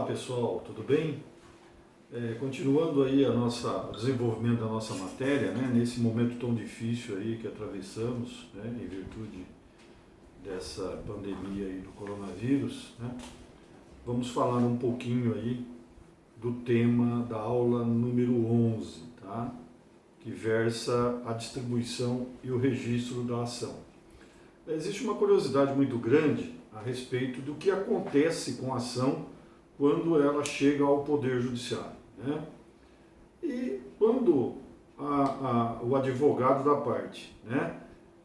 pessoal, tudo bem? Continuando aí o desenvolvimento da nossa matéria, né, nesse momento tão difícil aí que atravessamos, né, em virtude dessa pandemia aí do coronavírus, né, vamos falar um pouquinho aí do tema da aula número 11, tá? Que versa a distribuição e o registro da ação. Existe uma curiosidade muito grande a respeito do que acontece com a ação quando ela chega ao Poder Judiciário, né? E quando o advogado da parte, né,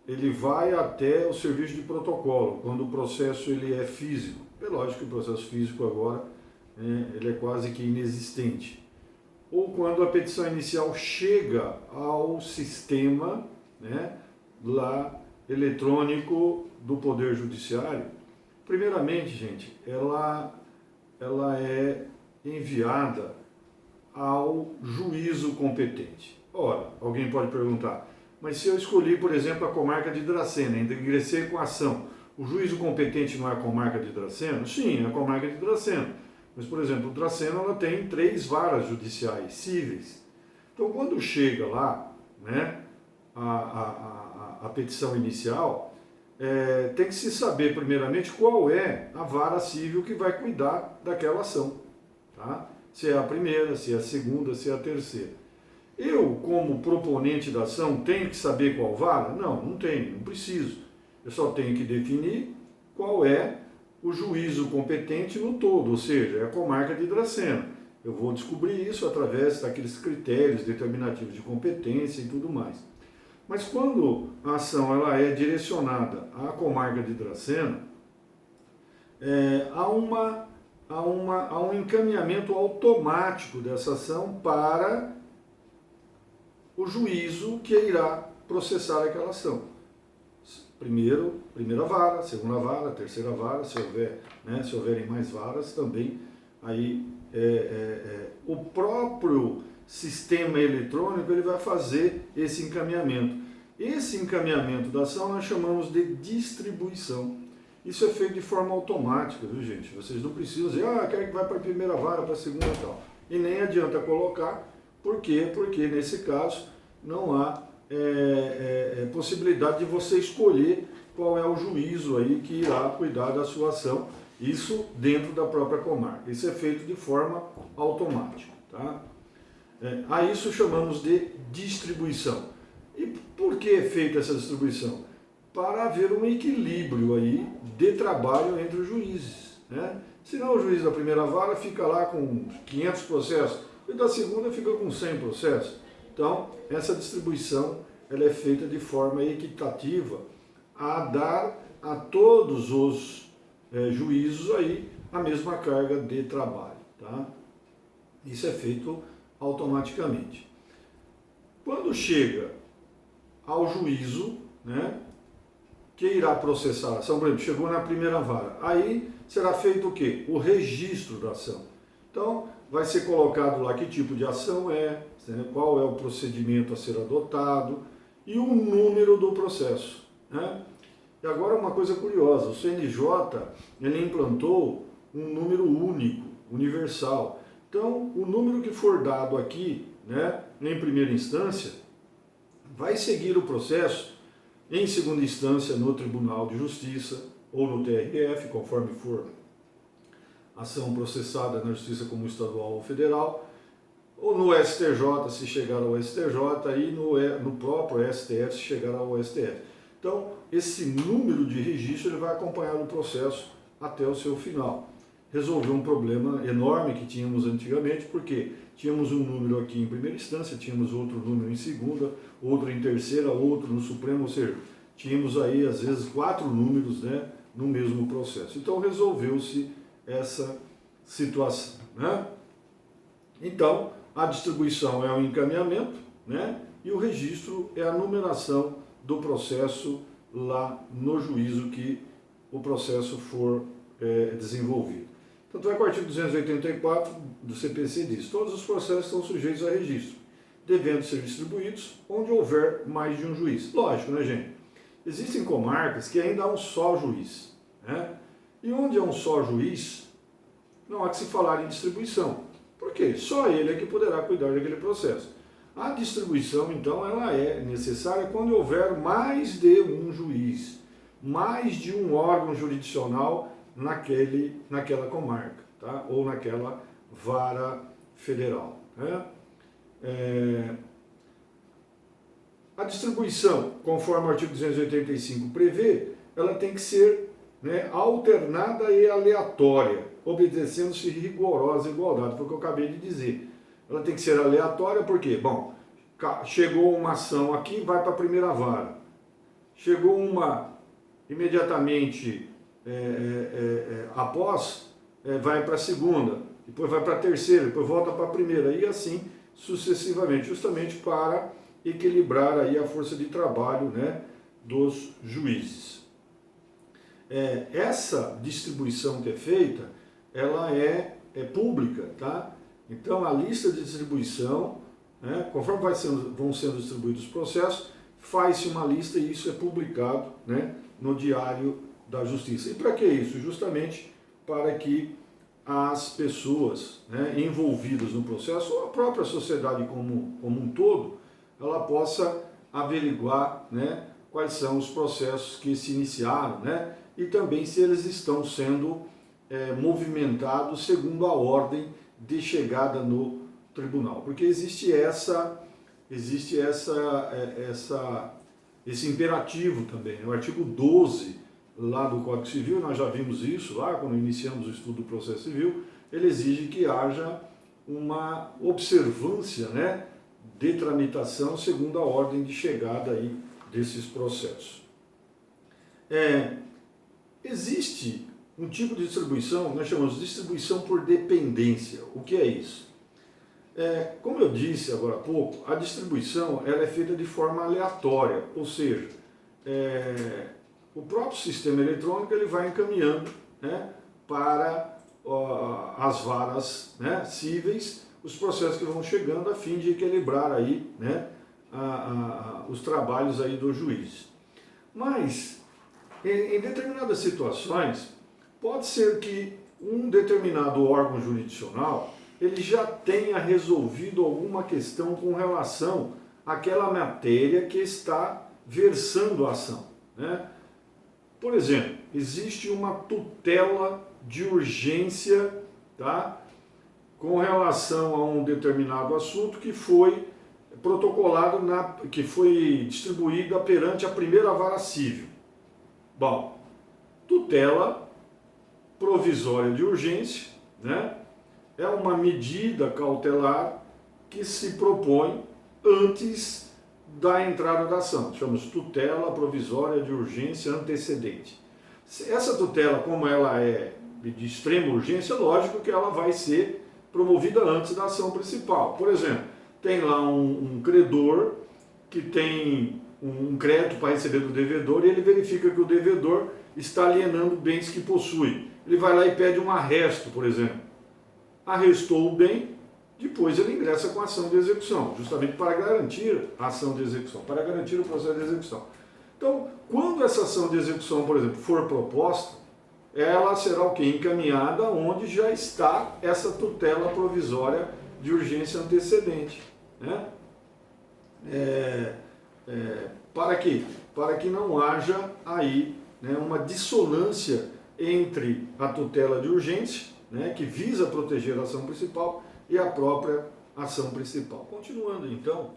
ele vai até o serviço de protocolo, quando o processo ele é físico. É lógico que o processo físico agora ele é quase que inexistente. Ou quando a petição inicial chega ao sistema, né, lá eletrônico do Poder Judiciário. Primeiramente, gente, ela é enviada ao juízo competente. Ora, alguém pode perguntar, mas se eu escolhi, por exemplo, a comarca de Dracena, ingressei com a ação, o juízo competente não é a comarca de Dracena? Sim, é a comarca de Dracena. Mas, por exemplo, Dracena ela tem 3 varas judiciais cíveis. Então, quando chega lá, né, a petição inicial, tem que se saber, primeiramente, qual é a vara civil que vai cuidar daquela ação. Tá? Se é a primeira, se é a segunda, se é a terceira. Eu, como proponente da ação, tenho que saber qual vara? Não, não tenho, não preciso. Eu só tenho que definir qual é o juízo competente no todo, ou seja, é a comarca de Dracena. Eu vou descobrir isso através daqueles critérios determinativos de competência e tudo mais. Mas quando a ação ela é direcionada à comarca de Dracena, há um encaminhamento automático dessa ação para o juízo que irá processar aquela ação. Primeira vara, segunda vara, terceira vara, se houverem mais varas também, aí o próprio sistema eletrônico ele vai fazer esse encaminhamento. Esse encaminhamento da ação nós chamamos de distribuição. Isso é feito de forma automática, viu, gente? Vocês não precisam dizer, quero que vá para a primeira vara, para a segunda e tal. E nem adianta colocar, por quê? Porque nesse caso não há possibilidade de você escolher qual é o juízo aí que irá cuidar da sua ação, isso dentro da própria comarca. Isso é feito de forma automática, tá? A isso chamamos de distribuição. E por que é feita essa distribuição? Para haver um equilíbrio aí de trabalho entre os juízes, né? Senão o juiz da primeira vara fica lá com 500 processos e da segunda fica com 100 processos. Então, essa distribuição ela é feita de forma equitativa a dar a todos os juízos aí a mesma carga de trabalho, tá? Isso é feito automaticamente. Quando chega ao juízo, né, que irá processar a ação, por exemplo, chegou na primeira vara, aí será feito o quê? O registro da ação. Então, vai ser colocado lá que tipo de ação é, qual é o procedimento a ser adotado e o número do processo, né? E agora uma coisa curiosa, o CNJ ele implantou um número único, universal. Então, o número que for dado aqui, né, em primeira instância, vai seguir o processo em segunda instância no Tribunal de Justiça ou no TRF, conforme for ação processada na Justiça Comum Estadual ou Federal, ou no STJ, se chegar ao STJ, e no próprio STF, se chegar ao STF. Então, esse número de registro ele vai acompanhar o processo até o seu final. Resolveu um problema enorme que tínhamos antigamente, porque tínhamos um número aqui em primeira instância, tínhamos outro número em segunda, outro em terceira, outro no Supremo, ou seja, tínhamos aí às vezes 4 números, né, no mesmo processo. Então resolveu-se essa situação, né? Então, a distribuição é o encaminhamento, né, e o registro é a numeração do processo lá no juízo que o processo for desenvolvido. Tanto é que o artigo 284 do CPC diz, todos os processos são sujeitos a registro, devendo ser distribuídos onde houver mais de um juiz. Lógico, né, gente? Existem comarcas que ainda há um só juiz, né? E onde é um só juiz, não há que se falar em distribuição. Por quê? Só ele é que poderá cuidar daquele processo. A distribuição, então, ela é necessária quando houver mais de um juiz, mais de um órgão jurisdicional naquela comarca, tá? Ou naquela vara federal. Né? A distribuição, conforme o artigo 285 prevê, ela tem que ser, né, alternada e aleatória, obedecendo-se rigorosa igualdade, foi o que eu acabei de dizer. Ela tem que ser aleatória porque, bom, chegou uma ação aqui, vai para a primeira vara. Chegou uma imediatamente após, vai para a segunda, depois vai para a terceira, depois volta para a primeira, e assim sucessivamente, justamente para equilibrar aí a força de trabalho, né, dos juízes. Essa distribuição que é feita, ela é pública, tá? Então a lista de distribuição, né, conforme vão sendo distribuídos os processos, faz-se uma lista e isso é publicado, né, no Diário da Justiça. E para que isso? Justamente para que as pessoas, né, envolvidas no processo, ou a própria sociedade como um todo, ela possa averiguar, né, quais são os processos que se iniciaram, né, e também se eles estão sendo movimentados segundo a ordem de chegada no tribunal. Porque existe esse imperativo também. O artigo 12 lá do Código Civil, nós já vimos isso lá quando iniciamos o estudo do processo civil, ele exige que haja uma observância, né, de tramitação segundo a ordem de chegada aí desses processos. Existe um tipo de distribuição, nós chamamos de distribuição por dependência. O que é isso? Como eu disse agora há pouco, a distribuição ela é feita de forma aleatória, ou seja, o próprio sistema eletrônico ele vai encaminhando, né, para as varas, né, cíveis os processos que vão chegando a fim de equilibrar aí, né, os trabalhos aí do juiz. Mas, em determinadas situações, pode ser que um determinado órgão jurisdicional ele já tenha resolvido alguma questão com relação àquela matéria que está versando a ação, né? Por exemplo, existe uma tutela de urgência, tá, com relação a um determinado assunto que foi protocolado, que foi distribuída perante a primeira vara civil. Bom, tutela provisória de urgência, né, é uma medida cautelar que se propõe antes da entrada da ação. Chamamos tutela provisória de urgência antecedente. Essa tutela, como ela é de extrema urgência, lógico que ela vai ser promovida antes da ação principal. Por exemplo, tem lá um credor que tem um crédito para receber do devedor e ele verifica que o devedor está alienando bens que possui. Ele vai lá e pede um arresto, por exemplo. Arrestou o bem, depois ele ingressa com a ação de execução, justamente para garantir a ação de execução, para garantir o processo de execução. Então, quando essa ação de execução, por exemplo, for proposta, ela será o quê? Encaminhada onde já está essa tutela provisória de urgência antecedente, né? Para quê? Para que não haja aí, né, uma dissonância entre a tutela de urgência, né, que visa proteger a ação principal, e a própria ação principal. Continuando então,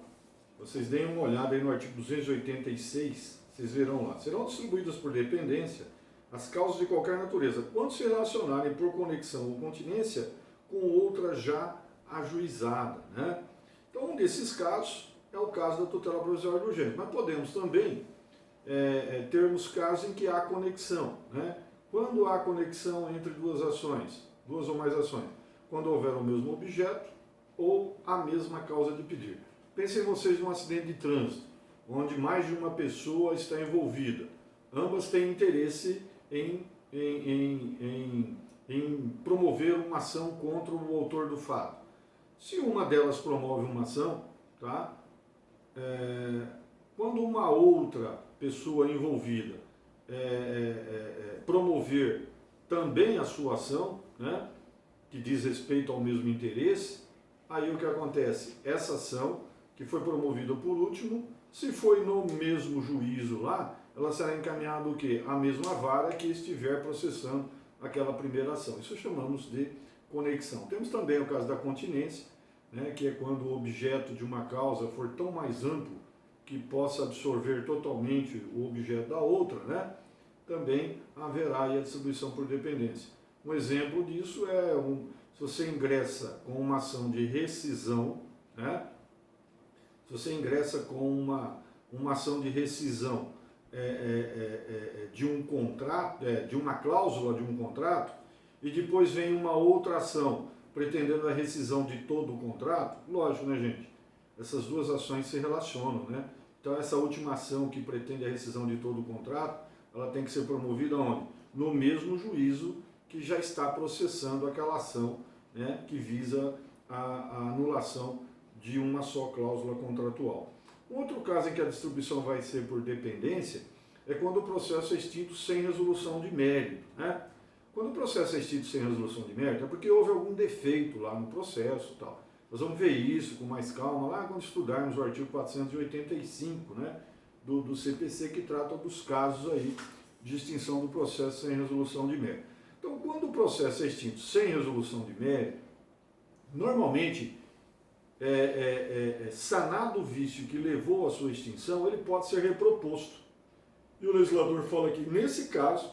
vocês deem uma olhada aí no artigo 286, vocês verão lá. Serão distribuídas por dependência as causas de qualquer natureza, quando se relacionarem por conexão ou continência com outra já ajuizada, né? Então, um desses casos é o caso da tutela provisória de urgência. Mas podemos também termos casos em que há conexão, né? Quando há conexão entre duas ações, duas ou mais ações, quando houver o mesmo objeto ou a mesma causa de pedir. Pensem vocês num acidente de trânsito, onde mais de uma pessoa está envolvida. Ambas têm interesse em promover uma ação contra o autor do fato. Se uma delas promove uma ação, tá? Quando uma outra pessoa envolvida promover também a sua ação, né, que diz respeito ao mesmo interesse, aí o que acontece? Essa ação, que foi promovida por último, se foi no mesmo juízo lá, ela será encaminhada o quê? A mesma vara que estiver processando aquela primeira ação. Isso chamamos de conexão. Temos também o caso da continência, né, que é quando o objeto de uma causa for tão mais amplo que possa absorver totalmente o objeto da outra, né, também haverá aí a distribuição por dependência. Um exemplo disso é se você ingressa com uma ação de rescisão, né, se você ingressa com uma ação de rescisão de um contrato, de uma cláusula de um contrato, e depois vem uma outra ação pretendendo a rescisão de todo o contrato, lógico, né, gente? Essas duas ações se relacionam, né? Então essa última ação que pretende a rescisão de todo o contrato, ela tem que ser promovida onde? No mesmo juízo que já está processando aquela ação, né, que visa a anulação de uma só cláusula contratual. Um outro caso em que a distribuição vai ser por dependência é quando o processo é extinto sem resolução de mérito, né? Quando o processo é extinto sem resolução de mérito é porque houve algum defeito lá no processo e tal. Nós vamos ver isso com mais calma lá quando estudarmos o artigo 485, né, do CPC, que trata dos casos aí de extinção do processo sem resolução de mérito. Então, quando o processo é extinto sem resolução de mérito, normalmente, sanado o vício que levou à sua extinção, ele pode ser reproposto. E o legislador fala que, nesse caso,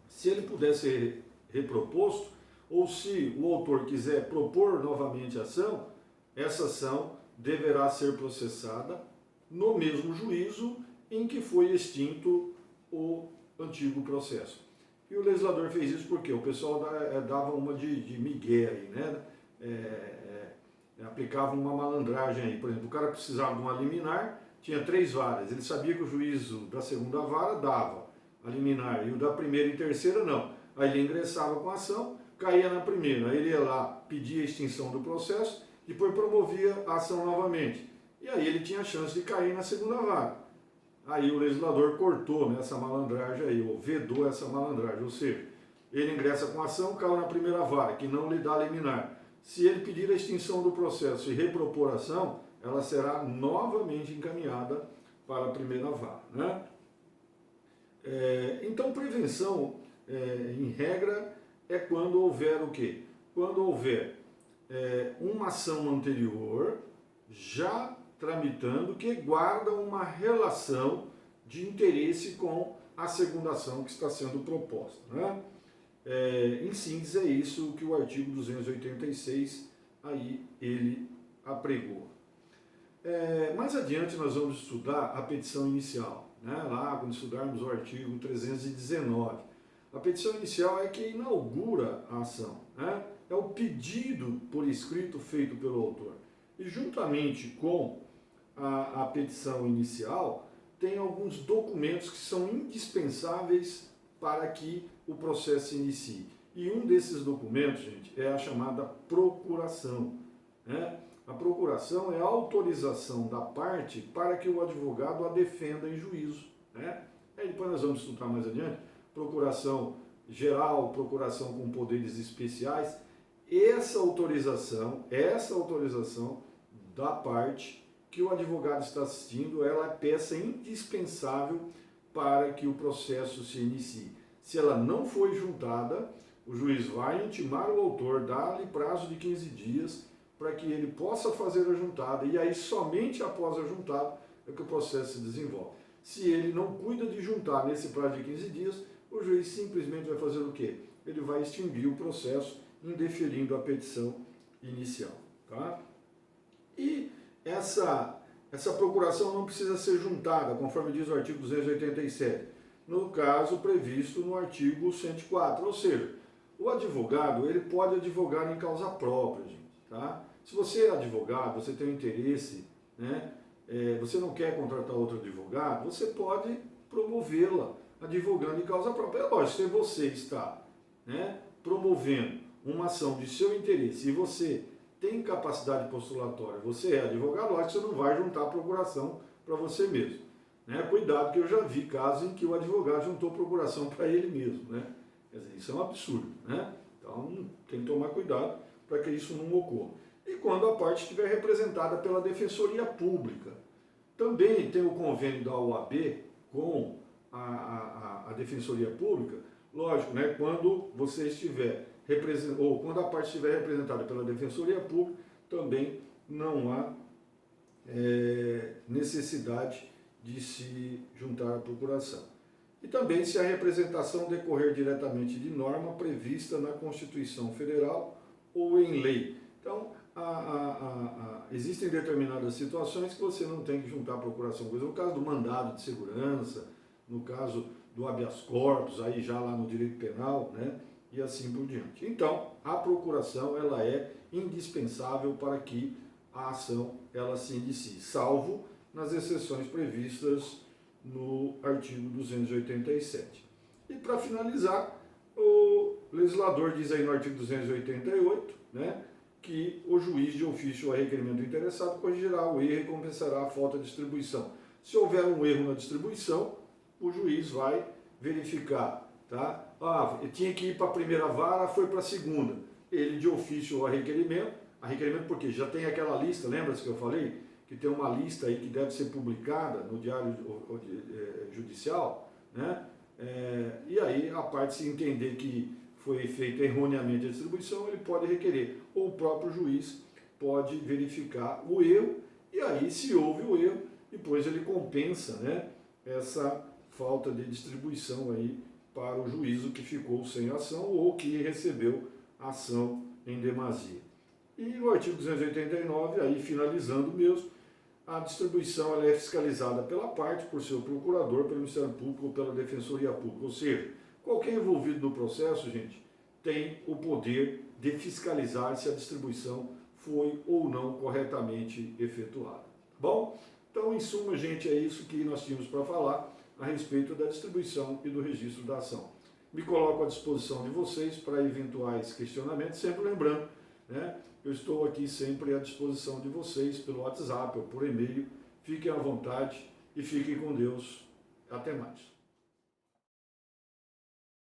se ele puder ser reproposto, ou se o autor quiser propor novamente a ação, essa ação deverá ser processada no mesmo juízo em que foi extinto o antigo processo. E o legislador fez isso porque o pessoal dava uma de migué aí, né? Aplicava uma malandragem aí. Por exemplo, o cara precisava de uma liminar, tinha 3 varas, ele sabia que o juízo da segunda vara dava a liminar, e o da primeira e terceira não. Aí ele ingressava com a ação, caía na primeira, aí ele ia lá, pedia a extinção do processo, depois promovia a ação novamente. E aí ele tinha a chance de cair na segunda vara. Aí o legislador cortou, né, essa malandragem aí, ou vedou essa malandragem, ou seja, ele ingressa com a ação, caiu na primeira vara, que não lhe dá liminar. Se ele pedir a extinção do processo e repropor a ação, ela será novamente encaminhada para a primeira vara, né? Então, prevenção, em regra, é quando houver o quê? Quando houver uma ação anterior já tramitando que guarda uma relação de interesse com a segunda ação que está sendo proposta, né? Em síntese, é isso que o artigo 286 aí ele apregou. Mais adiante nós vamos estudar a petição inicial, né? Lá quando estudarmos o artigo 319. A petição inicial é que inaugura a ação, né? É o pedido por escrito feito pelo autor. E juntamente com a petição inicial, tem alguns documentos que são indispensáveis para que o processo se inicie. E um desses documentos, gente, é a chamada procuração, né? A procuração é a autorização da parte para que o advogado a defenda em juízo, né? Aí depois nós vamos estudar mais adiante, procuração geral, procuração com poderes especiais. Essa autorização da parte que o advogado está assistindo, ela é peça indispensável para que o processo se inicie. Se ela não foi juntada, o juiz vai intimar o autor, dar-lhe prazo de 15 dias para que ele possa fazer a juntada, e aí somente após a juntada é que o processo se desenvolve. Se ele não cuida de juntar nesse prazo de 15 dias, o juiz simplesmente vai fazer o quê? Ele vai extinguir o processo, indeferindo a petição inicial, tá? E essa procuração não precisa ser juntada, conforme diz o artigo 287, no caso previsto no artigo 104, ou seja, o advogado ele pode advogar em causa própria, gente, tá? Se você é advogado, você tem um interesse, né, você não quer contratar outro advogado, você pode promovê-la advogando em causa própria. É lógico, se você está, né, promovendo uma ação de seu interesse e você tem capacidade postulatória, você é advogado, lógico que você não vai juntar a procuração para você mesmo, né? Cuidado, que eu já vi casos em que o advogado juntou procuração para ele mesmo, né? Quer dizer, isso é um absurdo, né? Então tem que tomar cuidado para que isso não ocorra. E quando a parte estiver representada pela Defensoria Pública. Também tem o convênio da OAB com a Defensoria Pública, lógico, né, quando você estiver ou quando a parte estiver representada pela Defensoria Pública, também não há necessidade de se juntar à procuração. E também se a representação decorrer diretamente de norma prevista na Constituição Federal ou em lei. Então, existem determinadas situações que você não tem que juntar a procuração. Por exemplo, no caso do mandado de segurança, no caso do habeas corpus, aí já lá no direito penal, né, e assim por diante. Então, a procuração ela é indispensável para que a ação ela se inicie, salvo nas exceções previstas no artigo 287. E para finalizar, o legislador diz aí no artigo 288, né, que o juiz de ofício a requerimento do interessado corrigirá o erro e compensará a falta de distribuição. Se houver um erro na distribuição, o juiz vai verificar, tá? Tinha que ir para a primeira vara, foi para a segunda. Ele de ofício a requerimento porque já tem aquela lista, lembra-se que eu falei? Que tem uma lista aí que deve ser publicada no Diário Judicial, né? E aí a parte se entender que foi feita erroneamente a distribuição, ele pode requerer, ou o próprio juiz pode verificar o erro, e aí se houve o erro, depois ele compensa, né, essa falta de distribuição aí para o juízo que ficou sem ação ou que recebeu ação em demasia. E no artigo 289, aí finalizando mesmo, a distribuição ela é fiscalizada pela parte, por seu procurador, pelo Ministério Público ou pela Defensoria Pública. Ou seja, qualquer envolvido no processo, gente, tem o poder de fiscalizar se a distribuição foi ou não corretamente efetuada. Bom, então em suma, gente, é isso que nós tínhamos para falar a respeito da distribuição e do registro da ação. Me coloco à disposição de vocês para eventuais questionamentos, sempre lembrando, né, eu estou aqui sempre à disposição de vocês pelo WhatsApp ou por e-mail. Fiquem à vontade e fiquem com Deus. Até mais.